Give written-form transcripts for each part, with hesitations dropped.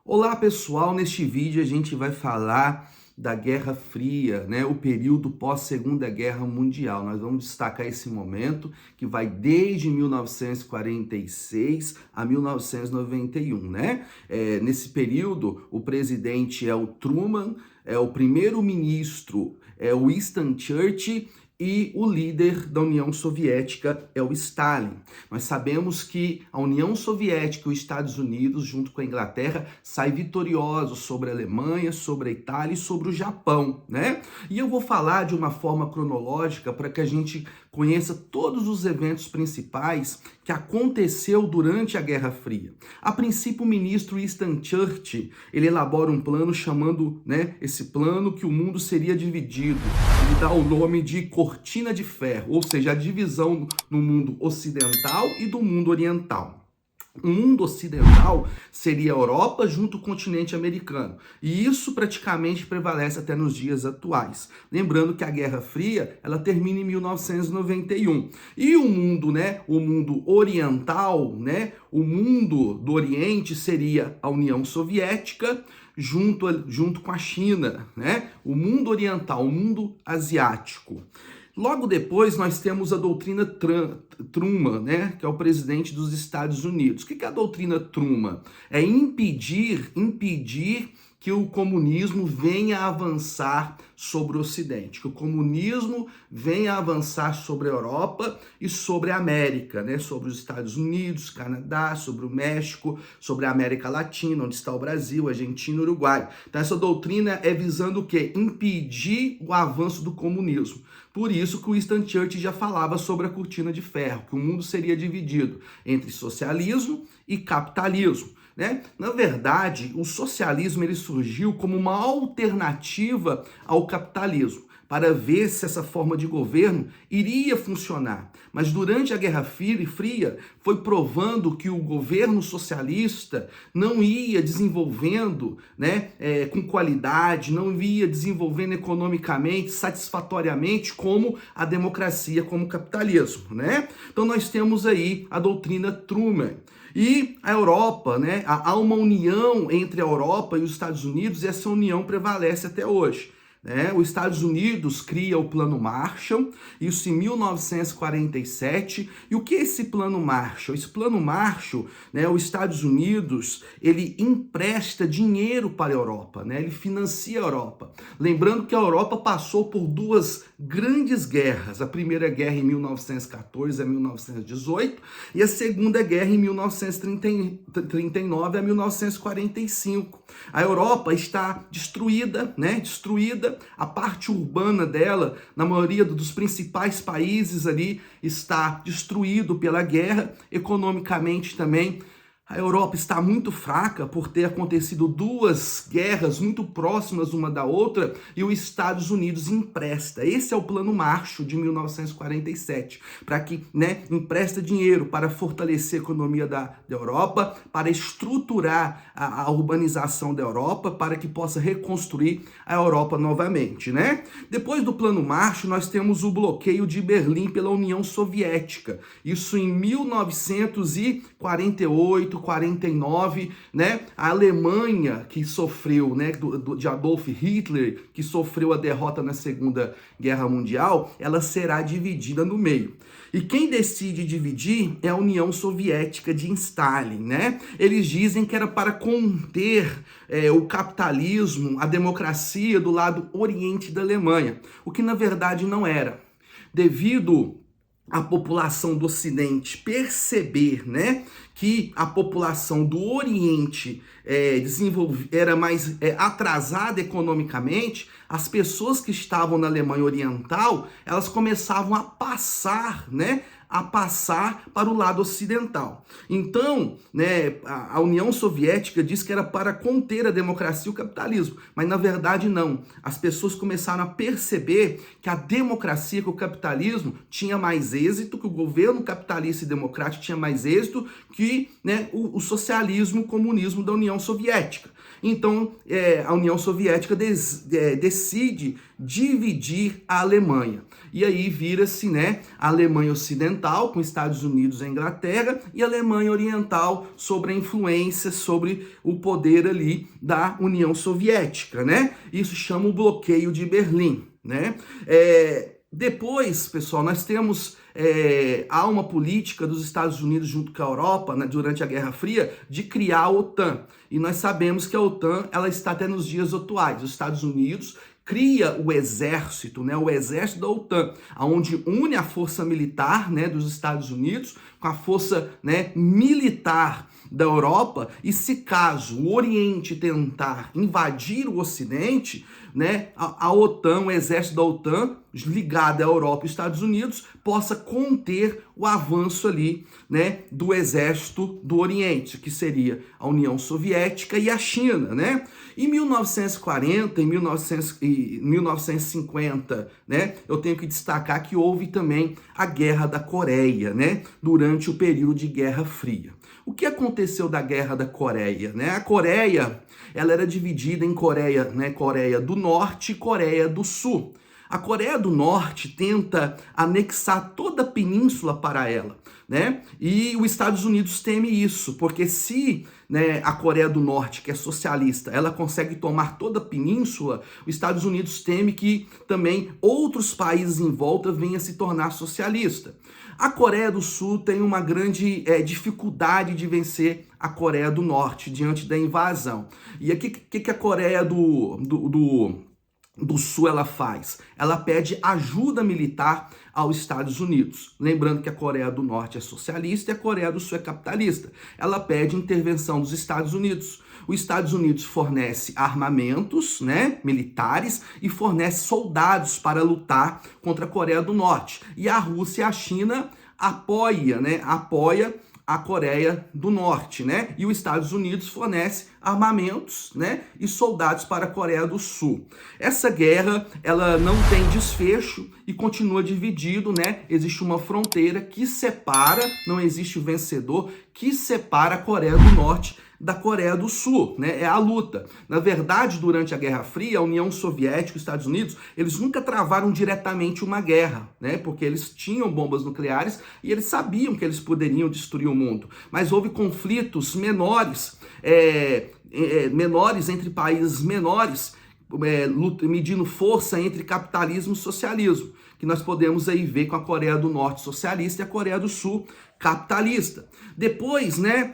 Olá pessoal, neste vídeo a gente vai falar da Guerra Fria, né? O período pós-Segunda Guerra Mundial. Nós vamos destacar esse momento que vai desde 1946 a 1991, né? Nesse período, o presidente é o Truman, o primeiro-ministro é o Winston Churchill e o líder da União Soviética é o Stalin. Nós sabemos que a União Soviética e os Estados Unidos, junto com a Inglaterra, saem vitoriosos sobre a Alemanha, sobre a Itália e sobre o Japão, né? E eu vou falar de uma forma cronológica para que a gente conheça todos os eventos principais que aconteceu durante a Guerra Fria. A princípio, o ministro Winston Churchill, ele elabora um plano chamando, esse plano que o mundo seria dividido. Ele dá o nome de Cortina de Ferro, ou seja, a divisão no mundo ocidental e do mundo oriental. O mundo ocidental seria a Europa junto com o continente americano. E isso praticamente prevalece até nos dias atuais. Lembrando que a Guerra Fria, ela termina em 1991. E o mundo, o mundo oriental, o mundo do Oriente seria a União Soviética junto com a China, O mundo oriental, o mundo asiático. Logo depois, nós temos a doutrina Truman, que é o presidente dos Estados Unidos. O que é a doutrina Truman? É impedir que o comunismo venha a avançar sobre o Ocidente, que o comunismo venha a avançar sobre a Europa e sobre a América, sobre os Estados Unidos, Canadá, sobre o México, sobre a América Latina, onde está o Brasil, Argentina e Uruguai. Então essa doutrina é visando o quê? Impedir o avanço do comunismo. Por isso que o Winston Churchill já falava sobre a cortina de ferro, que o mundo seria dividido entre socialismo e capitalismo. Na verdade, o socialismo ele surgiu como uma alternativa ao capitalismo, para ver se essa forma de governo iria funcionar. Mas durante a Guerra Fria, foi provando que o governo socialista não ia desenvolvendo com qualidade, não ia desenvolvendo economicamente, satisfatoriamente, como a democracia, como o capitalismo. Então nós temos aí a doutrina Truman. E a Europa, há uma união entre a Europa e os Estados Unidos e essa união prevalece até hoje. Os Estados Unidos cria o Plano Marshall, isso em 1947. E o que é esse Plano Marshall? Esse Plano Marshall, os Estados Unidos, ele empresta dinheiro para a Europa, ele financia a Europa. Lembrando que a Europa passou por duas grandes guerras, a Primeira Guerra em 1914 a 1918 e a Segunda Guerra em 1939 a 1945. A Europa está destruída, a parte urbana dela, na maioria dos principais países ali, está destruído pela guerra, economicamente também. A Europa está muito fraca por ter acontecido duas guerras muito próximas uma da outra e os Estados Unidos empresta. Esse é o Plano Marshall de 1947, para que empresta dinheiro para fortalecer a economia da Europa, para estruturar a urbanização da Europa, para que possa reconstruir a Europa novamente. Depois do Plano Marshall, nós temos o bloqueio de Berlim pela União Soviética. Isso em 1948, 49, a Alemanha que sofreu, de Adolf Hitler, que sofreu a derrota na Segunda Guerra Mundial, ela será dividida no meio. E quem decide dividir é a União Soviética de Stalin, Eles dizem que era para conter o capitalismo, a democracia do lado oriente da Alemanha, o que na verdade não era. Devido a população do Ocidente perceber, que a população do Oriente era mais atrasada economicamente, as pessoas que estavam na Alemanha Oriental, elas começavam a passar, para o lado ocidental. Então, a União Soviética diz que era para conter a democracia e o capitalismo, mas na verdade não. As pessoas começaram a perceber que a democracia, que o capitalismo tinha mais êxito, que o governo capitalista e democrático tinha mais êxito que o socialismo e o comunismo da União Soviética. Então, a União Soviética decide dividir a Alemanha. E aí vira-se, a Alemanha Ocidental Ocidental, com Estados Unidos e Inglaterra, e a Alemanha Oriental sobre a influência, sobre o poder ali da União Soviética, né? Isso chama o bloqueio de Berlim, né? Depois, pessoal, nós temos há uma política dos Estados Unidos junto com a Europa, né, durante a Guerra Fria, de criar a OTAN. E nós sabemos que a OTAN ela está até nos dias atuais. Os Estados Unidos cria o exército, né, o exército da OTAN, onde une a força militar, né, dos Estados Unidos com a força, né, militar da Europa, e se caso o Oriente tentar invadir o Ocidente, né, a OTAN, o exército da OTAN, ligado à Europa e Estados Unidos, possa conter o avanço ali, né, do exército do Oriente, que seria a União Soviética e a China, né? Em 1940, em 1950, né, eu tenho que destacar que houve também a Guerra da Coreia, né, durante o período de Guerra Fria. O que aconteceu da Guerra da Coreia, né? A Coreia, ela era dividida em Coreia, né, Coreia do Norte e Coreia do Sul. A Coreia do Norte tenta anexar toda a península para ela, né? E os Estados Unidos teme isso, porque se, né, a Coreia do Norte, que é socialista, ela consegue tomar toda a península, os Estados Unidos teme que também outros países em volta venham a se tornar socialista. A Coreia do Sul tem uma grande dificuldade de vencer a Coreia do Norte diante da invasão. E aqui, o que a Coreia do Sul ela faz? Ela pede ajuda militar aos Estados Unidos. Lembrando que a Coreia do Norte é socialista e a Coreia do Sul é capitalista. Ela pede intervenção dos Estados Unidos. Os Estados Unidos fornece armamentos, né, militares, e fornece soldados para lutar contra a Coreia do Norte. E a Rússia e a China apoia a Coreia do Norte, né? E os Estados Unidos fornece armamentos, né, e soldados para a Coreia do Sul. Essa guerra, ela não tem desfecho e continua dividido, né? Existe uma fronteira que separa, não existe o vencedor, que separa a Coreia do Norte da Coreia do Sul, né? É a luta. Na verdade, durante a Guerra Fria, a União Soviética e os Estados Unidos, eles nunca travaram diretamente uma guerra, né? Porque eles tinham bombas nucleares e eles sabiam que eles poderiam destruir o mundo. Mas houve conflitos menores, menores entre países menores, medindo força entre capitalismo e socialismo, que nós podemos aí ver com a Coreia do Norte socialista e a Coreia do Sul capitalista. Depois, né,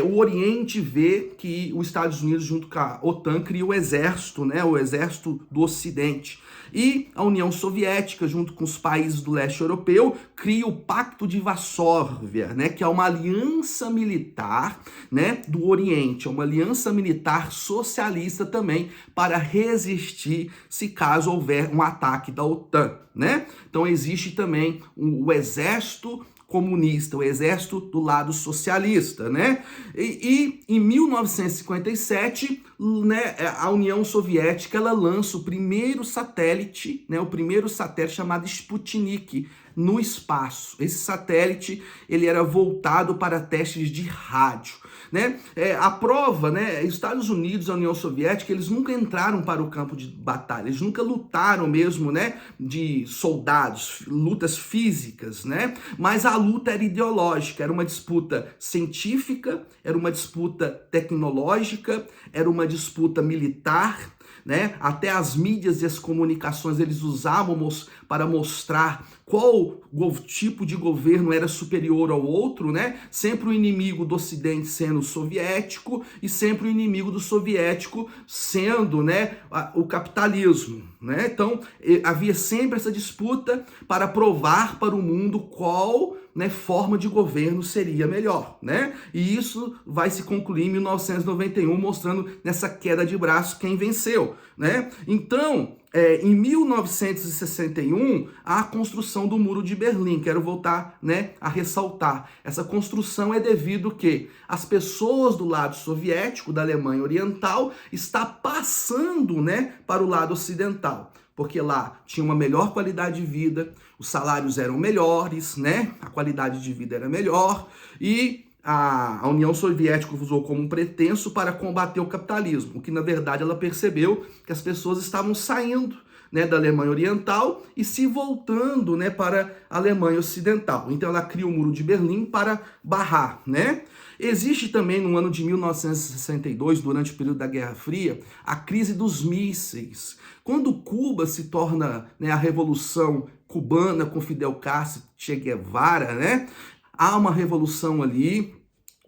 o Oriente vê que os Estados Unidos, junto com a OTAN, cria o exército, né, o exército do Ocidente. E a União Soviética, junto com os países do leste europeu, cria o Pacto de Varsóvia, né, que é uma aliança militar, né, do Oriente, é uma aliança militar socialista também para resistir se caso houver um ataque da OTAN, né? Então existe também o exército comunista, o exército do lado socialista, né? E em 1957, né, a União Soviética ela lança o primeiro satélite, né, o primeiro satélite chamado Sputnik no espaço. Esse satélite ele era voltado para testes de rádio, né? A prova, né, Estados Unidos e a União Soviética, eles nunca entraram para o campo de batalha, eles nunca lutaram mesmo, né, de soldados, lutas físicas, né? Mas a luta era ideológica, era uma disputa científica, era uma disputa tecnológica, era uma disputa militar, né? Até as mídias e as comunicações eles usavam para mostrar qual tipo de governo era superior ao outro, né? Sempre o inimigo do Ocidente sendo o soviético e sempre o inimigo do soviético sendo, né, o capitalismo, né? Então havia sempre essa disputa para provar para o mundo qual, né, forma de governo seria melhor, né? E isso vai se concluir em 1991, mostrando nessa queda de braço quem venceu, né? Então, em 1961, a construção do Muro de Berlim. Quero voltar, né, a ressaltar. Essa construção é devido que as pessoas do lado soviético, da Alemanha Oriental, está passando, né, para o lado ocidental. Porque lá tinha uma melhor qualidade de vida, os salários eram melhores, né, a qualidade de vida era melhor e a União Soviética usou como um pretenso para combater o capitalismo, o que na verdade ela percebeu que as pessoas estavam saindo, né, da Alemanha Oriental e se voltando, né, para a Alemanha Ocidental. Então ela cria o Muro de Berlim para barrar, né? Existe também no ano de 1962, durante o período da Guerra Fria, a crise dos mísseis. Quando Cuba se torna, né, a Revolução Cubana com Fidel Castro e Che Guevara, né? Há uma revolução ali,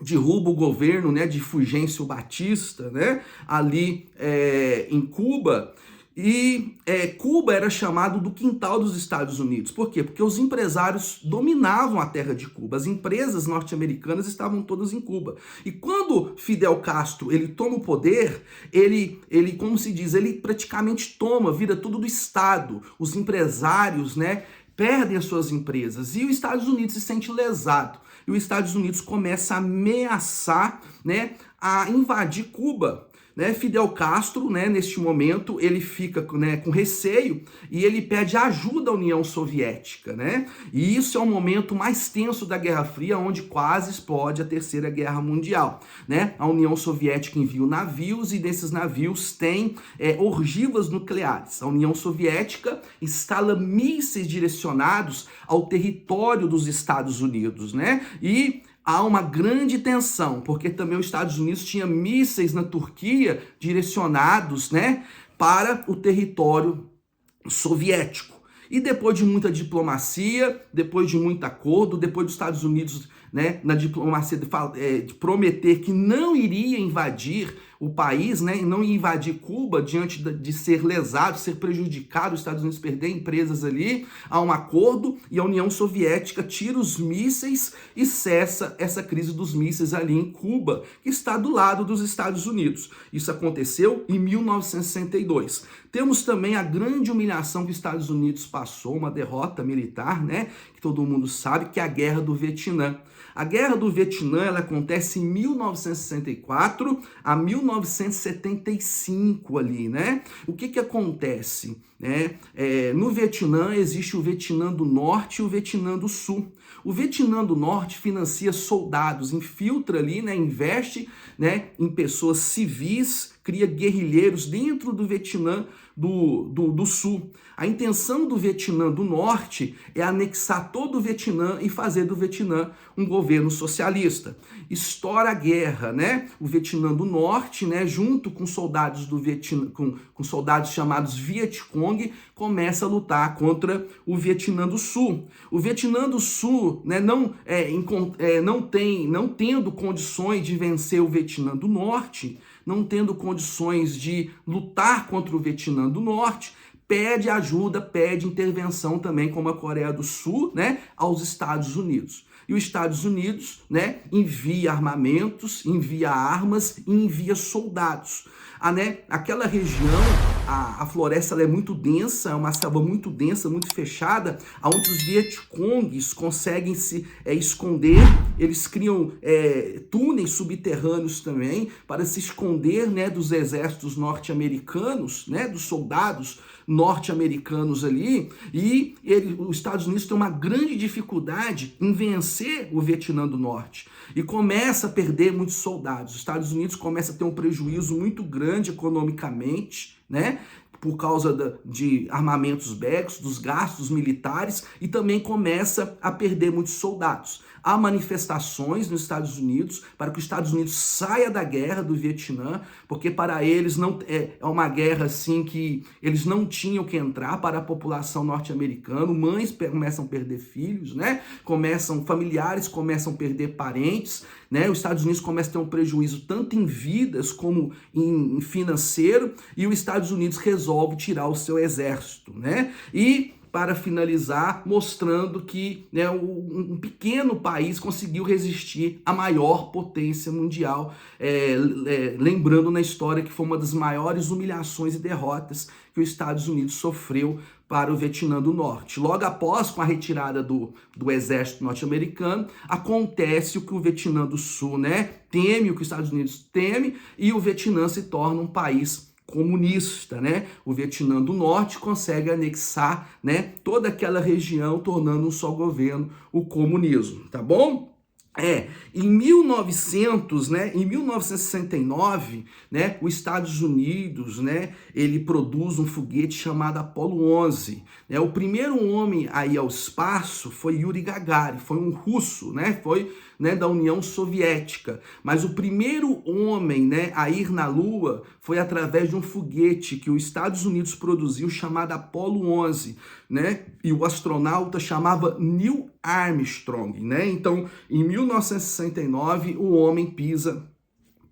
derruba o governo, né, de Fulgêncio Batista, né, ali em Cuba. E Cuba era chamado do quintal dos Estados Unidos. Por quê? Porque os empresários dominavam a terra de Cuba. As empresas norte-americanas estavam todas em Cuba. E quando Fidel Castro ele toma o poder, ele como se diz, ele praticamente vira tudo do Estado. Os empresários, né, perdem as suas empresas e os Estados Unidos se sente lesado. E os Estados Unidos começa a ameaçar, né, a invadir Cuba. Né, Fidel Castro, né, neste momento, ele fica, né, com receio e ele pede ajuda à União Soviética, né? E isso é o momento mais tenso da Guerra Fria, onde quase explode a Terceira Guerra Mundial, né? A União Soviética envia navios e desses navios tem ogivas nucleares. A União Soviética instala mísseis direcionados ao território dos Estados Unidos, né? E há uma grande tensão, porque também os Estados Unidos tinha mísseis na Turquia direcionados, né, para o território soviético. E depois de muita diplomacia, depois de muito acordo, depois dos Estados Unidos, né, na diplomacia de prometer que não iria invadir o país, né, não ia invadir Cuba diante de ser lesado, ser prejudicado, os Estados Unidos perder empresas ali, há um acordo e a União Soviética tira os mísseis e cessa essa crise dos mísseis ali em Cuba, que está do lado dos Estados Unidos. Isso aconteceu em 1962. Temos também a grande humilhação que os Estados Unidos passou, uma derrota militar, né, que todo mundo sabe, que é a Guerra do Vietnã. A Guerra do Vietnã ela acontece em 1964 a 1975 ali, né? O que acontece? No Vietnã existe o Vietnã do Norte e o Vietnã do Sul. O Vietnã do Norte financia soldados, infiltra ali, né, investe, né, em pessoas civis, cria guerrilheiros dentro do Vietnã do Sul. A intenção do Vietnã do Norte é anexar todo o Vietnã e fazer do Vietnã um governo socialista. Estoura a guerra, né? O Vietnã do Norte, né, junto com soldados do Vietnã, com soldados chamados Vietcong, começa a lutar contra o Vietnã do Sul. O Vietnã do Sul, né, não tendo condições de vencer o Vietnã do Norte, não tendo condições de lutar contra o Vietnã do Norte, pede ajuda, pede intervenção também, como a Coreia do Sul, né, aos Estados Unidos. E os Estados Unidos, né, envia armamentos, envia armas e envia soldados. Aquela região, a floresta ela é muito densa, é uma selva muito densa, muito fechada, onde os Vietcongs conseguem se esconder. Eles criam túneis subterrâneos também para se esconder, né, dos exércitos norte-americanos, né, dos soldados norte-americanos ali. E os Estados Unidos têm uma grande dificuldade em vencer o Vietnã do Norte e começa a perder muitos soldados. Os Estados Unidos começam a ter um prejuízo muito grande economicamente, né? Por causa de armamentos bélicos, dos gastos militares, e também começa a perder muitos soldados. Há manifestações nos Estados Unidos para que os Estados Unidos saia da guerra do Vietnã, porque para eles não é uma guerra assim que eles não tinham que entrar. Para a população norte-americana, mães começam a perder filhos, né? Familiares começam a perder parentes, né? Os Estados Unidos começam a ter um prejuízo tanto em vidas como em financeiro, e os Estados Unidos resolve tirar o seu exército, né? E para finalizar, mostrando que, né, um pequeno país conseguiu resistir à maior potência mundial, lembrando na história que foi uma das maiores humilhações e derrotas que os Estados Unidos sofreu para o Vietnã do Norte. Logo após, com a retirada do exército norte-americano, acontece o que o Vietnã do Sul, né, teme, o que os Estados Unidos teme, e o Vietnã se torna um país comunista, né? O Vietnã do Norte consegue anexar, né, toda aquela região, tornando um só governo, o comunismo, tá bom? Em 1900, em 1969, os Estados Unidos, ele produz um foguete chamado Apollo 11. O primeiro homem a ir ao espaço foi Yuri Gagarin, foi um russo, foi da União Soviética. Mas o primeiro homem, a ir na Lua foi através de um foguete que os Estados Unidos produziu chamado Apollo 11, E o astronauta chamava Neil Armstrong, Então, em 1969, o homem pisa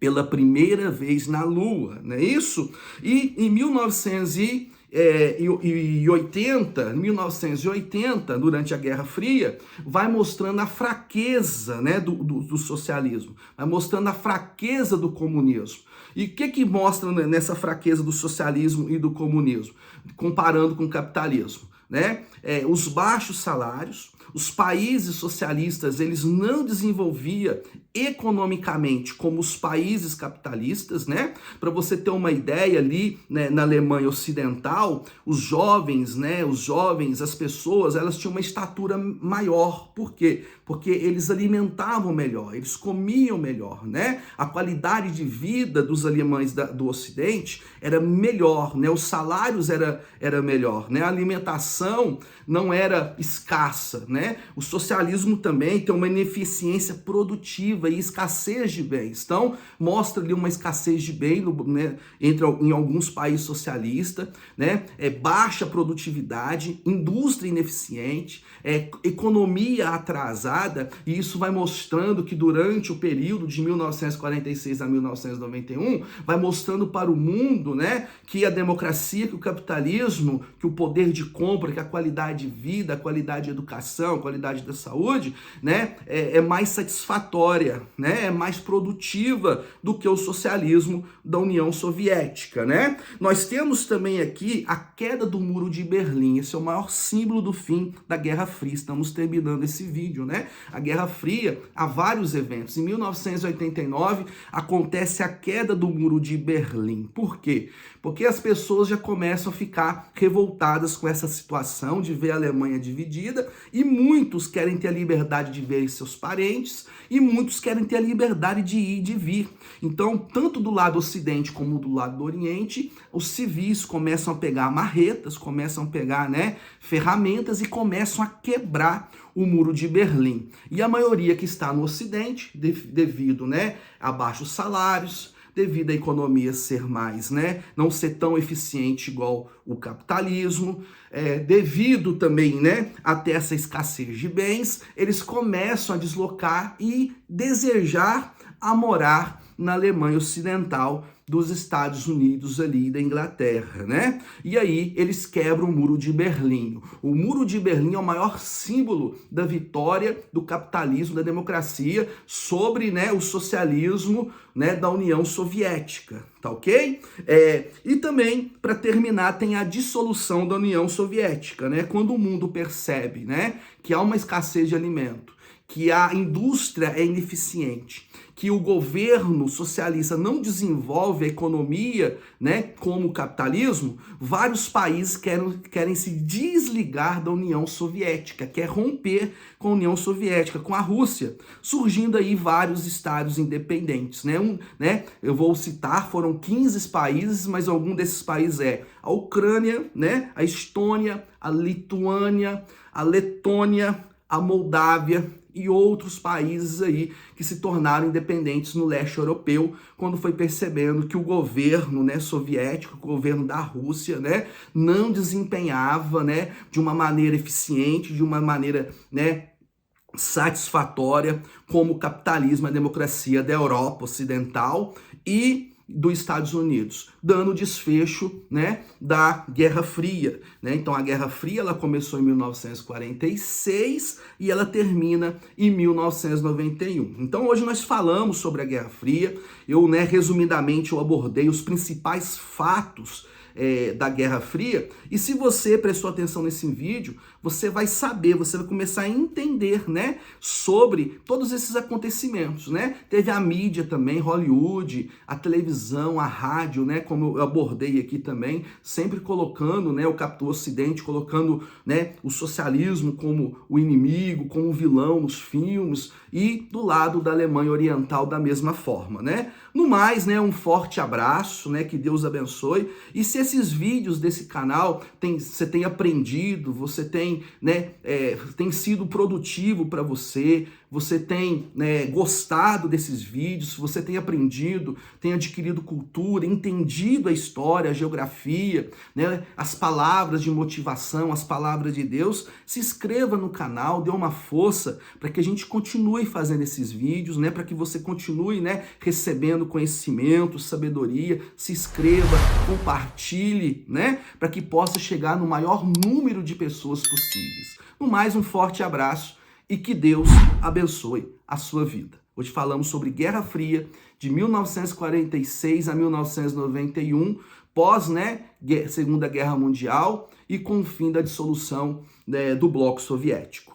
pela primeira vez na Lua, não é isso? E em 1980, durante a Guerra Fria, vai mostrando a fraqueza, do socialismo, vai mostrando a fraqueza do comunismo. E o que mostra nessa fraqueza do socialismo e do comunismo, comparando com o capitalismo? Os baixos salários, os países socialistas, eles não desenvolviam economicamente como os países capitalistas, Para você ter uma ideia ali, na Alemanha Ocidental, os jovens, as pessoas, elas tinham uma estatura maior. Por quê? Porque eles alimentavam melhor, eles comiam melhor, A qualidade de vida dos alemães do Ocidente era melhor, Os salários era melhor, A alimentação não era escassa, O socialismo também tem uma ineficiência produtiva e escassez de bens. Então, mostra ali uma escassez de bens em alguns países socialistas, baixa produtividade, indústria ineficiente, economia atrasada, e isso vai mostrando que durante o período de 1946 a 1991, vai mostrando para o mundo, que a democracia, que o capitalismo, que o poder de compra, que a qualidade de vida, a qualidade de educação, a qualidade da saúde, é mais satisfatória, é mais produtiva do que o socialismo da União Soviética, Nós temos também aqui a queda do Muro de Berlim. Esse é o maior símbolo do fim da Guerra Fria. Estamos terminando esse vídeo, A Guerra Fria, há vários eventos. Em 1989, acontece a queda do Muro de Berlim. Por quê? Porque as pessoas já começam a ficar revoltadas com essa situação de ver a Alemanha dividida, e muitos querem ter a liberdade de ver seus parentes, e muitos querem ter a liberdade de ir e de vir. Então, tanto do lado ocidente como do lado do oriente, os civis começam a pegar marretas, começam a pegar, ferramentas, e começam a quebrar o Muro de Berlim. E a maioria que está no ocidente, devido, a baixos salários, devido à economia ser mais, não ser tão eficiente igual o capitalismo, devido também, a ter essa escassez de bens, eles começam a deslocar e desejar a morar na Alemanha Ocidental, dos Estados Unidos ali, da Inglaterra, E aí eles quebram o Muro de Berlim. O Muro de Berlim é o maior símbolo da vitória do capitalismo, da democracia sobre, o socialismo, da União Soviética, tá ok? E também, para terminar, tem a dissolução da União Soviética, Quando o mundo percebe, que há uma escassez de alimento, que a indústria é ineficiente, que o governo socialista não desenvolve a economia, como o capitalismo, vários países querem se desligar da União Soviética, quer romper com a União Soviética, com a Rússia, surgindo aí vários estados independentes, Eu vou citar, foram 15 países, mas algum desses países a Ucrânia, a Estônia, a Lituânia, a Letônia, a Moldávia e outros países aí que se tornaram independentes no leste europeu, quando foi percebendo que o governo, soviético, o governo da Rússia, não desempenhava, de uma maneira eficiente, de uma maneira, satisfatória, como o capitalismo, a democracia da Europa Ocidental e dos Estados Unidos, dando desfecho, da Guerra Fria, Então a Guerra Fria, ela começou em 1946 e ela termina em 1991. Então hoje nós falamos sobre a Guerra Fria. Eu, resumidamente, eu abordei os principais fatos da Guerra Fria. E se você prestou atenção nesse vídeo, você vai saber, você vai começar a entender, né, sobre todos esses acontecimentos, né? Teve a mídia também, Hollywood, a televisão, a rádio, né, como eu abordei aqui também, sempre colocando, né, o Ocidente, colocando, né, o socialismo como o inimigo, como o vilão nos filmes, e do lado da Alemanha Oriental da mesma forma, né? No mais, né, um forte abraço, né, que Deus abençoe. E se esses vídeos desse canal você tem aprendido, você tem, né, tem sido produtivo para você, você tem, né, gostado desses vídeos, você tem aprendido, tem adquirido cultura, entendido a história, a geografia, né, as palavras de motivação, as palavras de Deus, se inscreva no canal, dê uma força para que a gente continue fazendo esses vídeos, né, para que você continue, né, recebendo conhecimento, sabedoria. Se inscreva, compartilhe, né, para que possa chegar no maior número de pessoas possíveis. No mais, um forte abraço e que Deus abençoe a sua vida. Hoje falamos sobre Guerra Fria, de 1946 a 1991, pós, né, Segunda Guerra Mundial e com o fim da dissolução, né, do Bloco Soviético.